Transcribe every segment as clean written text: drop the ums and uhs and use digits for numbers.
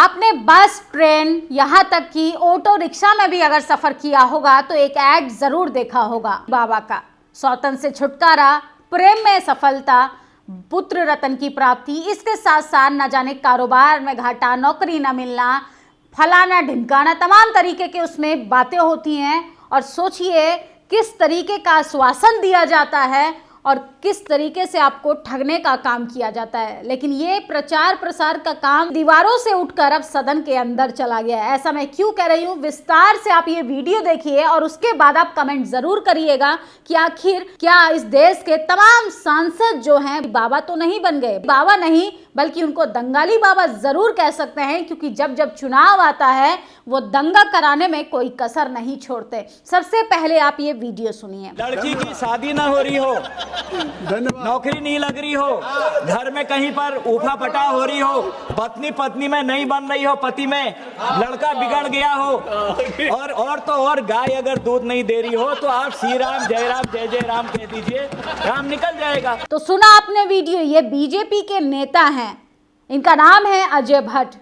आपने बस, ट्रेन, यहाँ तक कि ऑटो रिक्शा में भी अगर सफर किया होगा तो एक ऐड जरूर देखा होगा बाबा का। सौतन से छुटकारा, प्रेम में सफलता, पुत्र रतन की प्राप्ति, इसके साथ साथ न जाने कारोबार में घाटा, नौकरी न मिलना, फलाना ढिमकाना, तमाम तरीके के उसमें बातें होती हैं। और सोचिए किस तरीके का आश्वासन दिया जाता है और किस तरीके से आपको ठगने का काम किया जाता है। लेकिन ये प्रचार प्रसार का काम दीवारों से उठकर अब सदन के अंदर चला गया है। ऐसा मैं क्यों कह रही हूँ, विस्तार से आप ये वीडियो देखिए और उसके बाद आप कमेंट जरूर करिएगा कि आखिर क्या इस देश के तमाम सांसद जो हैं बाबा तो नहीं बन गए। बाबा नहीं बल्कि उनको दंगाली बाबा जरूर कह सकते हैं, क्योंकि जब जब चुनाव आता है वो दंगा कराने में कोई कसर नहीं छोड़ते। सबसे पहले आप ये वीडियो सुनिए। लड़की की शादी ना हो रही हो, नौकरी नहीं लग रही हो, घर में कहीं पर ऊफा पटा हो रही हो, पत्नी में नहीं बन रही हो, पति में लड़का बिगड़ गया हो, और तो और गाय अगर दूध नहीं दे रही हो तो आप श्री राम जय राम कह दीजिए, काम निकल जाएगा। तो सुना आपने वीडियो, ये बीजेपी के नेता हैं, इनका नाम है अजय भट्ट।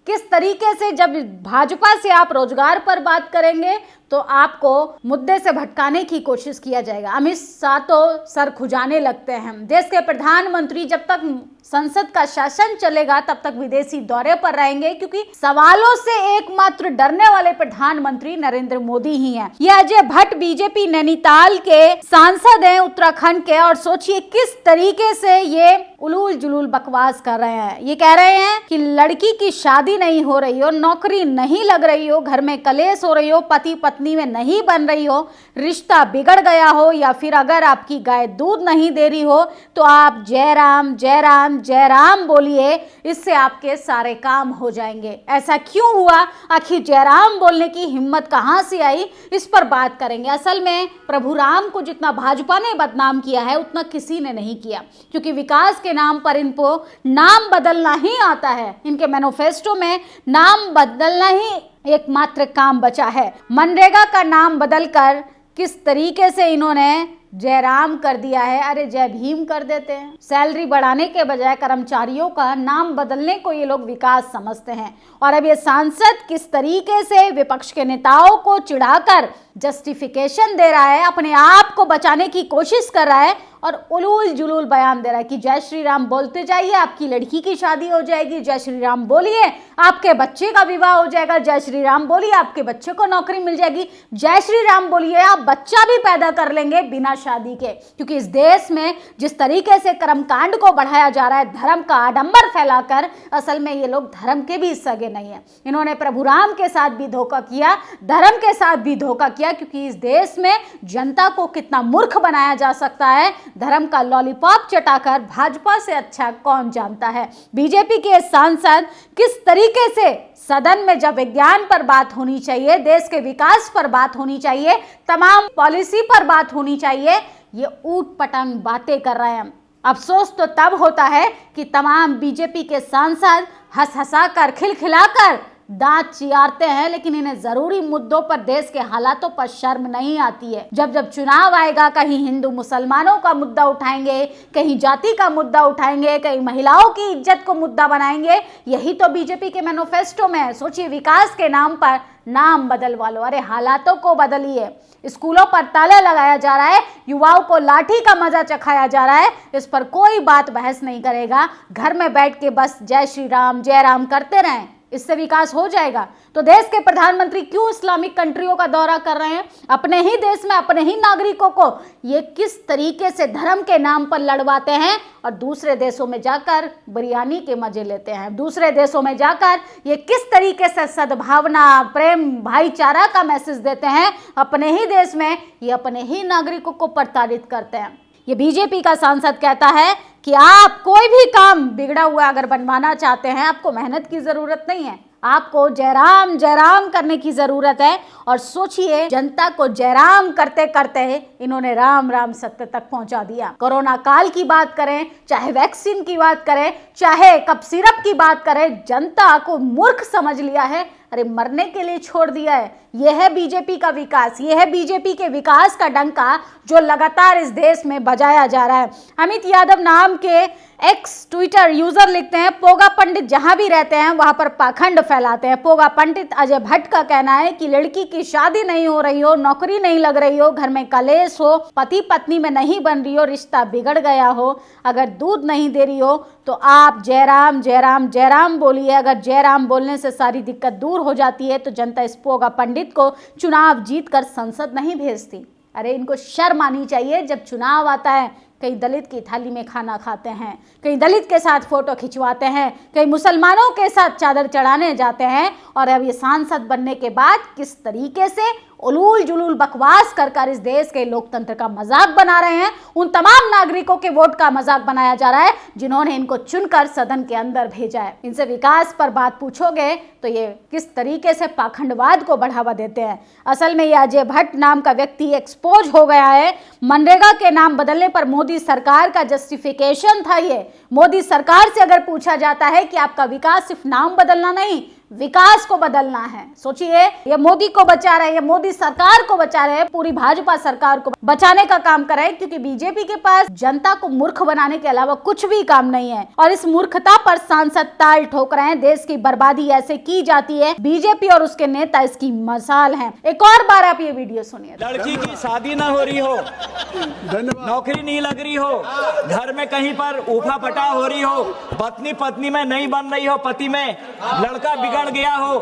किस तरीके से जब भाजपा से आप रोजगार पर बात करेंगे तो आपको मुद्दे से भटकाने की कोशिश किया जाएगा। अमित शाह तो सर खुजाने लगते हैं। देश के प्रधानमंत्री जब तक संसद का शासन चलेगा तब तक विदेशी दौरे पर रहेंगे, क्योंकि सवालों से एकमात्र डरने वाले प्रधानमंत्री नरेंद्र मोदी ही हैं। ये अजय भट्ट बीजेपी नैनीताल के सांसद हैं, उत्तराखंड के। और सोचिए किस तरीके से ये उलूल जुलूल बकवास कर रहे हैं। ये कह रहे हैं कि लड़की की शादी नहीं हो रही हो, नौकरी नहीं लग रही हो, घर में कलेश हो रही हो, पति पत्नी में नहीं बन रही हो, रिश्ता बिगड़ गया हो, या फिर अगर आपकी गाय दूध नहीं दे रही हो तो आप जय राम जय राम जय राम बोलिए, इससे आपके सारे काम हो जाएंगे। ऐसा क्यों हुआ, आखिर जय राम बोलने की हिम्मत कहां से आई, इस पर बात करेंगे। असल में प्रभु राम को जितना भाजपा ने बदनाम किया है उतना किसी ने नहीं किया, क्योंकि विकास के नाम पर इनको नाम बदलना ही आता है। इनके मैनिफेस्टो में नाम बदलना ही एकमात्र काम बचा है। मनरेगा का नाम बदलकर किस तरीके से इन्होंने जयराम कर दिया है, अरे जय भीम कर देते हैं। सैलरी बढ़ाने के बजाय कर्मचारियों का नाम बदलने को ये लोग विकास समझते हैं। और अब ये सांसद किस तरीके से विपक्ष के नेताओं को चिढ़ाकर जस्टिफिकेशन दे रहा है, अपने आप को बचाने की कोशिश कर रहा है और उलूल जुलूल बयान दे रहा है कि जय श्री राम बोलते जाइए, आपकी लड़की की शादी हो जाएगी, जय श्री राम बोलिए आपके बच्चे का विवाह हो जाएगा, जय श्री राम बोलिए आपके बच्चे को नौकरी मिल जाएगी, जय श्री राम बोलिए आप बच्चा भी पैदा कर लेंगे बिना शादी के। क्योंकि इस देश में जिस तरीके से कर्मकांड को बढ़ाया जा रहा है, धर्म का आडंबर फैलाकर, असल में ये लोग धर्म के भी सगे नहीं है। इन्होंने प्रभु राम के साथ भी धोखा किया, धर्म के साथ भी धोखा किया, क्योंकि इस देश में जनता को कितना मूर्ख बनाया जा सकता है धर्म का लॉलीपॉप चटाकर, भाजपा से अच्छा कौन जानता है। बीजेपी के सांसद किस तरीके से सदन में जब विज्ञान पर बात होनी चाहिए, देश के विकास पर बात होनी चाहिए, तमाम पॉलिसी पर बात होनी चाहिए, ये ऊट पटांग बातें कर रहे हैं। अफसोस तो तब होता है कि तमाम बीजेपी के सांसद हंस हंसाकर, खिलखिलाकर दांत चियारते हैं, लेकिन इन्हें जरूरी मुद्दों पर, देश के हालातों पर शर्म नहीं आती है। जब जब चुनाव आएगा कहीं हिंदू मुसलमानों का मुद्दा उठाएंगे, कहीं जाति का मुद्दा उठाएंगे, कहीं महिलाओं की इज्जत को मुद्दा बनाएंगे। यही तो बीजेपी के मैनिफेस्टो में है। सोचिए विकास के नाम पर नाम बदलवा लो, अरे हालातों को बदलिए। स्कूलों पर ताला लगाया जा रहा है, युवाओं को लाठी का मजा चखाया जा रहा है, इस पर कोई बात बहस नहीं करेगा। घर में बैठ के बस जय श्री राम जय राम करते रहें, इससे विकास हो जाएगा। तो देश के प्रधानमंत्री क्यों इस्लामिक कंट्रियों का दौरा कर रहे हैं? अपने ही देश में अपने ही नागरिकों को ये किस तरीके से धर्म के नाम पर लड़वाते हैं और दूसरे देशों में जाकर बिरयानी के मजे लेते हैं। दूसरे देशों में जाकर ये किस तरीके से सद्भावना, प्रेम, भाईचारा का मैसेज देते हैं, अपने ही देश में ये अपने ही नागरिकों को प्रताड़ित करते हैं। ये बीजेपी का सांसद कहता है कि आप कोई भी काम बिगड़ा हुआ अगर बनवाना चाहते हैं, आपको मेहनत की जरूरत नहीं है, आपको जयराम करने की जरूरत है। और सोचिए जनता को जयराम करते करते इन्होंने राम राम सत्य तक पहुंचा दिया। कोरोना काल की बात करें, चाहे वैक्सीन की बात करें, चाहे कप सिरप की बात करें, जनता को मूर्ख समझ लिया है, अरे मरने के लिए छोड़ दिया है। यह है बीजेपी का विकास, यह है बीजेपी के विकास का डंका जो लगातार इस देश में बजाया जा रहा है। अमित यादव नाम के एक्स ट्विटर यूजर लिखते हैं, पोगा पंडित जहां भी रहते हैं वहां पर पाखंड फैलाते हैं। पोगा पंडित अजय भट्ट का कहना है कि लड़की की शादी नहीं हो रही हो, नौकरी नहीं लग रही हो, घर में कलेश हो, पति पत्नी में नहीं बन रही हो, रिश्ता बिगड़ गया हो, अगर दूध नहीं दे रही हो तो आप जयराम जयराम जयराम बोलिए। अगर जयराम बोलने से सारी दिक्कत दूर हो जाती है तो जनता इस पोगा पंडित को चुनाव जीतकर संसद नहीं भेजती। अरे इनको शर्म आनी चाहिए। जब चुनाव आता है कहीं दलित की थाली में खाना खाते हैं, कहीं दलित के साथ फोटो खिंचवाते हैं, कहीं मुसलमानों के साथ चादर चढ़ाने जाते हैं, और अब ये सांसद बनने के बाद किस तरीके से उलूल जुलूल बकवास कर इस देश के लोकतंत्र का मजाक बना रहे हैं। उन तमाम नागरिकों के वोट का मजाक बनाया जा रहा है जिन्होंने इनको चुनकर सदन के अंदर भेजा है। इनसे विकास पर बात पूछोगे तो ये किस तरीके से पाखंडवाद को बढ़ावा देते हैं। असल में ये अजय भट्ट नाम का व्यक्ति एक्सपोज हो गया है। मनरेगा के नाम बदलने पर मोदी सरकार का जस्टिफिकेशन था ये। मोदी सरकार से अगर पूछा जाता है कि आपका विकास सिर्फ नाम बदलना नहीं, विकास को बदलना है। सोचिए, ये मोदी को बचा रहे हैं, ये मोदी सरकार को बचा रहे हैं, पूरी भाजपा सरकार को बचाने का काम कर रहे हैं, क्योंकि बीजेपी के पास जनता को मूर्ख बनाने के अलावा कुछ भी काम नहीं है। और इस मूर्खता पर सांसद ताल ठोक रहे हैं। देश की बर्बादी ऐसे की जाती है। बीजेपी और उसके नेता इसकी मिसाल हैं। एक और बार आप ये वीडियो सुनिए। लड़की की शादी ना हो रही हो, नौकरी नहीं लग रही हो, घर में कहीं पर ऊफा पटा हो रही हो, पत्नी पत्नी में नहीं बन रही हो, पति में लड़का बिगड़ गया हो,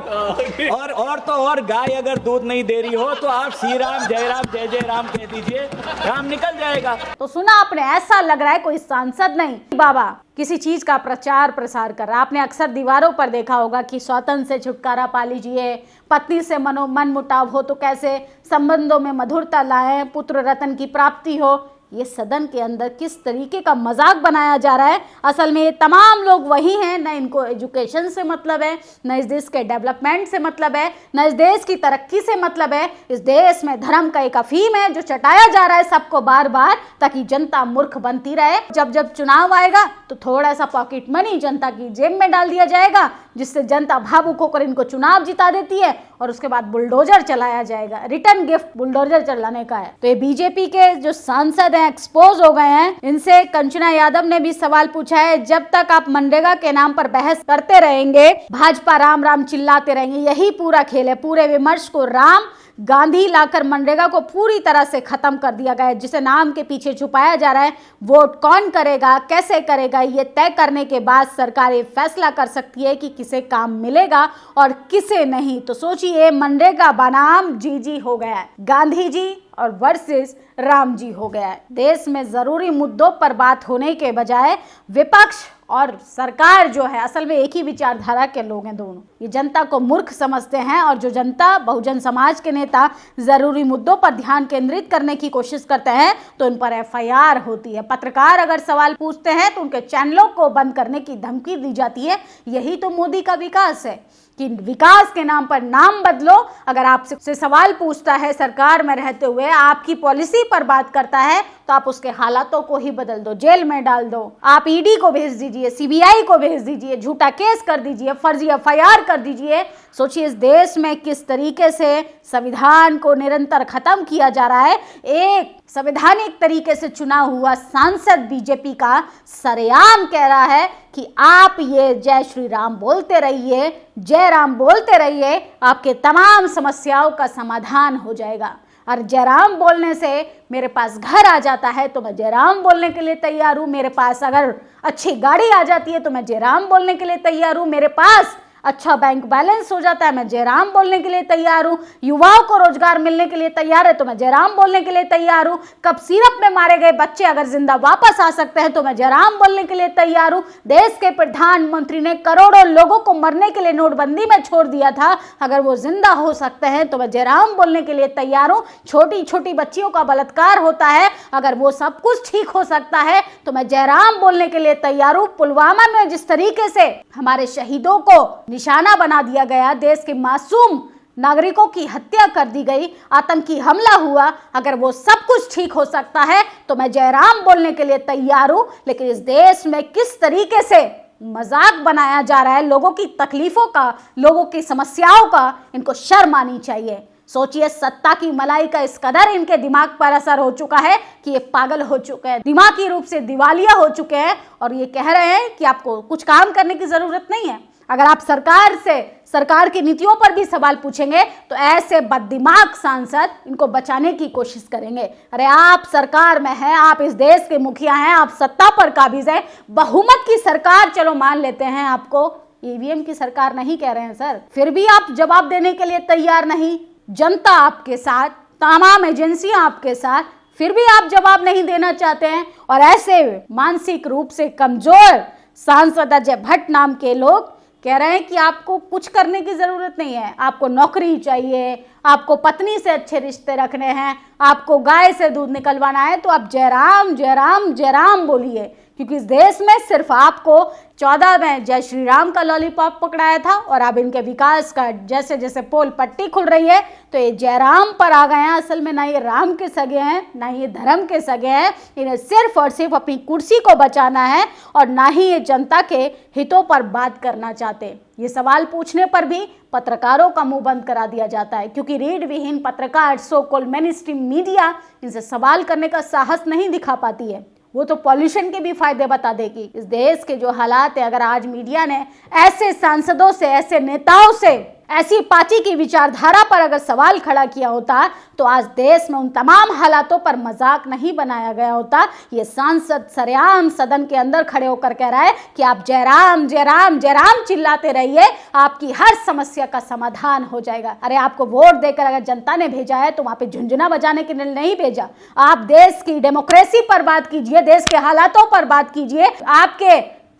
और तो और गाय अगर दूध नहीं दे रही हो तो आप श्री राम जय जय राम कह दीजिए, काम निकल जाएगा। तो सुना आपने, ऐसा लग रहा है कोई सांसद नहीं, बाबा किसी चीज का प्रचार प्रसार कर रहा है। आपने अक्सर दीवारों पर देखा होगा कि स्वतंत्र से छुटकारा पा लीजिए, पत्नी से मन मुटाव हो तो कैसे संबंधों में मधुरता लाएं, पुत्र रत्न की प्राप्ति हो। ये सदन के अंदर किस तरीके का मजाक बनाया जा रहा है। असल में ये तमाम लोग वही हैं, न इनको एजुकेशन से मतलब है, न इस देश के डेवलपमेंट से मतलब है, न इस देश की तरक्की से मतलब है। इस देश में धर्म का एक अफीम है जो चटाया जा रहा है सबको बार बार, ताकि जनता मूर्ख बनती रहे। जब जब चुनाव आएगा तो थोड़ा सा पॉकेट मनी जनता की जेब में डाल दिया जाएगा, जिससे जनता भावुक होकर इनको चुनाव जिता देती है, और उसके बाद बुलडोजर चलाया जाएगा। रिटर्न गिफ्ट बुलडोजर चलाने का है। तो ये बीजेपी के जो सांसद एक्सपोज हो गए हैं। इनसे कंचना यादव ने भी सवाल पूछा है, जब तक आप मनरेगा के नाम पर बहस करते रहेंगे, भाजपा राम राम चिल्लाते रहेंगे, यही पूरा खेल है। पूरे विमर्श को राम गांधी लाकर मनरेगा को पूरी तरह से खत्म कर दिया गया है, जिसे नाम के पीछे छुपाया जा रहा है। वोट कौन करेगा, कैसे करेगा, ये तय करने के बाद सरकार ये फैसला कर सकती है कि किसे काम मिलेगा और किसे नहीं। तो सोचिए, मनरेगा बनाम जी हो गया है, गांधी जी और वर्सेस राम जी हो गया है। देश में जरूरी मुद्दों पर बात होने के बजाय विपक्ष और सरकार जो है, असल में एक ही विचारधारा के लोग हैं दोनों। ये जनता को मूर्ख समझते हैं, और जो जनता, बहुजन समाज के नेता जरूरी मुद्दों पर ध्यान केंद्रित करने की कोशिश करते हैं तो उन पर FIR होती है। पत्रकार अगर सवाल पूछते हैं तो उनके चैनलों को बंद करने की धमकी दी जाती है। यही तो मोदी का विकास है कि विकास के नाम पर नाम बदलो। अगर आपसे सवाल पूछता है सरकार में रहते हुए, आपकी पॉलिसी पर बात करता है, तो आप उसके हालातों को ही बदल दो, जेल में डाल दो। आप ED को भेज दीजिए, CBI को भेज दीजिए, झूठा केस कर दीजिए, फर्जी FIR कर दीजिए। सोचिए इस देश में किस तरीके से संविधान को निरंतर खत्म किया जा रहा है। एक संवैधानिक तरीके से चुना हुआ सांसद बीजेपी का सरेआम कह रहा है कि आप ये जय श्री राम बोलते रहिए, जय राम बोलते रहिए, आपके तमाम समस्याओं का समाधान हो जाएगा। और जयराम बोलने से मेरे पास घर आ जाता है तो मैं जयराम बोलने के लिए तैयार हूँ। मेरे पास अगर अच्छी गाड़ी आ जाती है तो मैं जयराम बोलने के लिए तैयार हूँ। मेरे पास अच्छा बैंक बैलेंस हो जाता है, मैं जयराम बोलने के लिए तैयार हूँ। युवाओं को रोजगार मिलने के लिए तैयार है तो मैं जयराम बोलने के लिए तैयार हूँ। कब सिरप में मारे गए बच्चे अगर जिंदा वापस आ सकते हैं तो मैं जयराम बोलने के लिए तैयार हूँ। देश के प्रधानमंत्री ने करोड़ों लोगों को मरने के लिए नोटबंदी में छोड़ दिया था, अगर वो जिंदा हो सकते हैं तो मैं जयराम बोलने के लिए तैयार हूँ। छोटी छोटी बच्चियों का बलात्कार होता है, अगर वो सब कुछ ठीक हो सकता है तो मैं जयराम बोलने के लिए तैयार हूँ। पुलवामा में जिस तरीके से हमारे शहीदों को निशाना बना दिया गया, देश के मासूम नागरिकों की हत्या कर दी गई, आतंकी हमला हुआ, अगर वो सब कुछ ठीक हो सकता है तो मैं जयराम बोलने के लिए तैयार हूं। लेकिन इस देश में किस तरीके से मजाक बनाया जा रहा है, लोगों की तकलीफों का, लोगों की समस्याओं का, इनको शर्म आनी चाहिए। सोचिए, सत्ता की मलाई का इस कदर इनके दिमाग पर असर हो चुका है कि ये पागल हो चुके हैं, दिमागी रूप से दिवालिया हो चुके हैं, और ये कह रहे हैं कि आपको कुछ काम करने की जरूरत नहीं है। अगर आप सरकार से सरकार की नीतियों पर भी सवाल पूछेंगे तो ऐसे बददिमाग सांसद इनको बचाने की कोशिश करेंगे। अरे आप सरकार में हैं, आप इस देश के मुखिया हैं, आप सत्ता पर काबिज हैं, बहुमत की सरकार चलो मान लेते हैं, आपको ईवीएम की सरकार नहीं कह रहे हैं सर, फिर भी आप जवाब देने के लिए तैयार नहीं। जनता आपके साथ, तमाम एजेंसियां आपके साथ, फिर भी आप जवाब नहीं देना चाहते हैं। और ऐसे मानसिक रूप से कमजोर सांसद अजय भट्ट नाम के लोग कह रहे हैं कि आपको कुछ करने की जरूरत नहीं है, आपको नौकरी चाहिए, आपको पत्नी से अच्छे रिश्ते रखने हैं, आपको गाय से दूध निकलवाना है, तो आप जयराम जयराम जयराम बोलिए, क्योंकि इस देश में सिर्फ आपको 14 में जय श्री राम का लॉलीपॉप पकड़ाया था और अब इनके विकास का जैसे जैसे पोल पट्टी खुल रही है तो ये जयराम पर आ गए हैं। असल में ना ये राम के सगे हैं, ना ये धर्म के सगे हैं, इन्हें सिर्फ और सिर्फ अपनी कुर्सी को बचाना है और ना ही ये जनता के हितों पर बात करना चाहते। ये सवाल पूछने पर भी पत्रकारों का मुंह बंद करा दिया जाता है, क्योंकि रीढ़ विहीन पत्रकार, so called main stream media इनसे सवाल करने का साहस नहीं दिखा पाती है। वो तो पॉल्यूशन के भी फायदे बता देगी। इस देश के जो हालात है, अगर आज मीडिया ने ऐसे सांसदों से, ऐसे नेताओं से, ऐसी पार्टी की विचारधारा पर अगर सवाल खड़ा किया होता तो आज देश में उन तमाम हालातों पर मजाक नहीं बनाया गया होता। ये सांसद सरेआम सदन के अंदर खड़े होकर कह रहा है कि आप जयराम जयराम जयराम चिल्लाते रहिए, आपकी हर समस्या का समाधान हो जाएगा। अरे आपको वोट देकर अगर जनता ने भेजा है तो वहां पे झुंझुना बजाने के लिए नहीं भेजा। आप देश की डेमोक्रेसी पर बात कीजिए, देश के हालातों पर बात कीजिए, आपके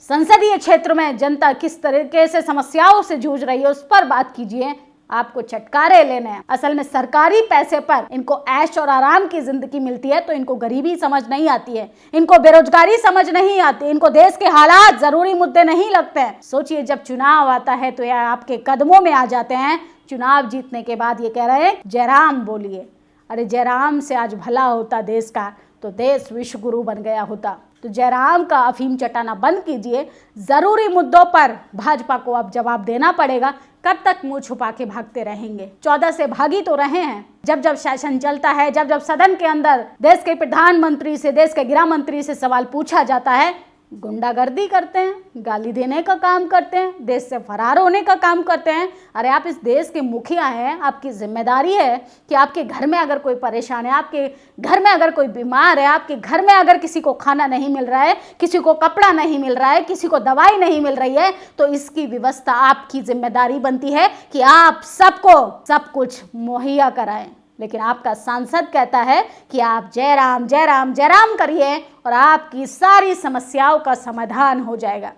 संसदीय क्षेत्र में जनता किस तरीके से समस्याओं से जूझ रही है उस पर बात कीजिए। आपको चटकारे लेने हैं। असल में सरकारी पैसे पर इनको ऐश और आराम की जिंदगी मिलती है तो इनको गरीबी समझ नहीं आती है, इनको बेरोजगारी समझ नहीं आती, इनको देश के हालात, जरूरी मुद्दे नहीं लगते हैं। सोचिए जब चुनाव आता है तो यह आपके कदमों में आ जाते हैं। चुनाव जीतने के बाद ये कह रहे हैं जयराम बोलिए। अरे जयराम से आज भला होता देश का तो देश विश्व गुरु बन गया होता। तो जयराम का अफीम चटाना बंद कीजिए। जरूरी मुद्दों पर भाजपा को अब जवाब देना पड़ेगा। कब तक मुंह छुपा के भागते रहेंगे? 14 से भागी तो रहे हैं। जब जब शासन चलता है, जब जब सदन के अंदर देश के प्रधानमंत्री से, देश के गृह मंत्री से सवाल पूछा जाता है, गुंडागर्दी करते हैं, गाली देने का काम करते हैं, देश से फरार होने का काम करते हैं। अरे आप इस देश के मुखिया हैं, आपकी जिम्मेदारी है कि आपके घर में अगर कोई परेशान है, आपके घर में अगर कोई बीमार है, आपके घर में अगर किसी को खाना नहीं मिल रहा है, किसी को कपड़ा नहीं मिल रहा है, किसी को दवाई नहीं मिल रही है, तो इसकी व्यवस्था आपकी जिम्मेदारी बनती है कि आप सबको सब कुछ मुहैया कराएं। लेकिन आपका सांसद कहता है कि आप जयराम जयराम जयराम करिए और आपकी सारी समस्याओं का समाधान हो जाएगा।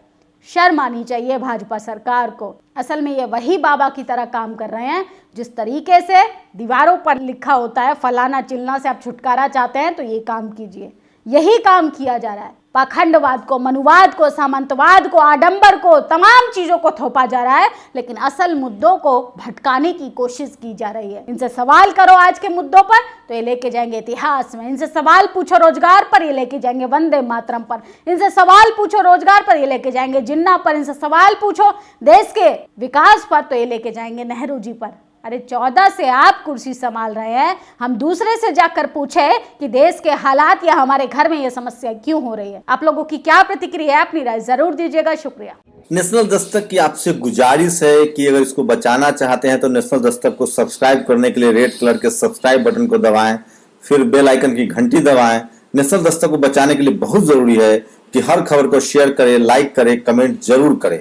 शर्म आनी चाहिए भाजपा सरकार को। असल में ये वही बाबा की तरह काम कर रहे हैं। जिस तरीके से दीवारों पर लिखा होता है फलाना चिलना से आप छुटकारा चाहते हैं तो ये काम कीजिए। यही काम किया जा रहा है। पाखंडवाद को, मनुवाद को, सामंतवाद को, आडंबर को, तमाम चीजों को थोपा जा रहा है, लेकिन असल मुद्दों को भटकाने की कोशिश की जा रही है। इनसे सवाल करो आज के मुद्दों पर तो ये लेके जाएंगे इतिहास में। इनसे सवाल पूछो रोजगार पर, ये लेके जाएंगे वंदे मातरम पर। इनसे सवाल पूछो रोजगार पर, ये लेके जाएंगे जिन्ना पर। इनसे सवाल पूछो देश के विकास पर तो ये लेके जाएंगे नेहरू जी पर। अरे 14 से आप कुर्सी संभाल रहे हैं, हम दूसरे से जाकर पूछे कि देश के हालात या हमारे घर में ये समस्या क्यों हो रही है। आप लोगों की क्या प्रतिक्रिया है, अपनी राय जरूर दीजिएगा। शुक्रिया। नेशनल दस्तक की आपसे गुजारिश है कि अगर इसको बचाना चाहते हैं तो नेशनल दस्तक को सब्सक्राइब करने के लिए रेड कलर के सब्सक्राइब बटन को दबाएं, फिर बेल आइकन की घंटी दबाएं। नेशनल दस्तक को बचाने के लिए बहुत जरूरी है कि हर खबर को शेयर करें, लाइक करें, कमेंट जरूर करें।